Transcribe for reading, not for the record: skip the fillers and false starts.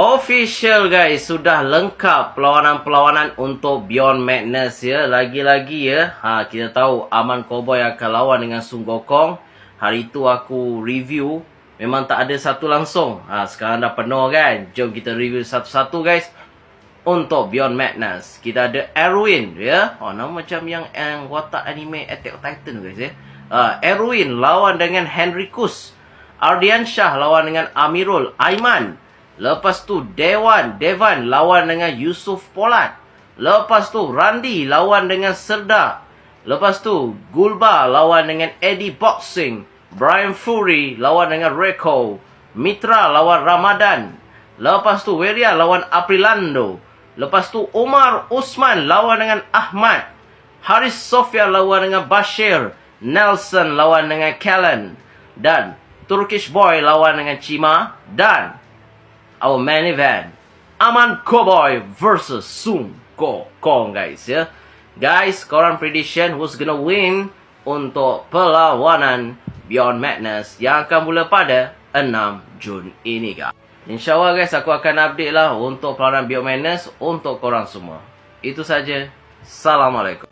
Official guys, sudah lengkap perlawanan-perlawanan untuk Beyond Madness ya. Lagi-lagi ya, kita tahu Aman Cowboy akan lawan dengan Sun Gokong. Hari itu aku review, memang tak ada satu langsung. Sekarang dah penuh kan. Jom kita review satu-satu guys. Untuk Beyond Madness, kita ada Erwin ya. Nama macam yang watak anime Attack on Titan guys ya. Erwin lawan dengan Henricus. Ardiansyah lawan dengan Amirul Aiman. Lepas tu Devan lawan dengan Yusuf Polat. Lepas tu Randi lawan dengan Serdar. Lepas tu Gulba lawan dengan Eddie Boxing. Brian Fury lawan dengan Reko. Mitra lawan Ramadan. Lepas tu Weria lawan Aprilando. Lepas tu Umar Usman lawan dengan Ahmad. Haris Sofia lawan dengan Bashir. Nelson lawan dengan Kellen. Dan Turkish Boy lawan dengan Cima. Dan our main event, Aman Cowboy versus Sun Gokong guys ya. Guys, korang prediction who's gonna win untuk perlawanan Beyond Madness yang akan mula pada 6 Jun ini guys. InsyaAllah guys, aku akan update lah untuk perlawanan Beyond Madness untuk korang semua. Itu saja. Assalamualaikum.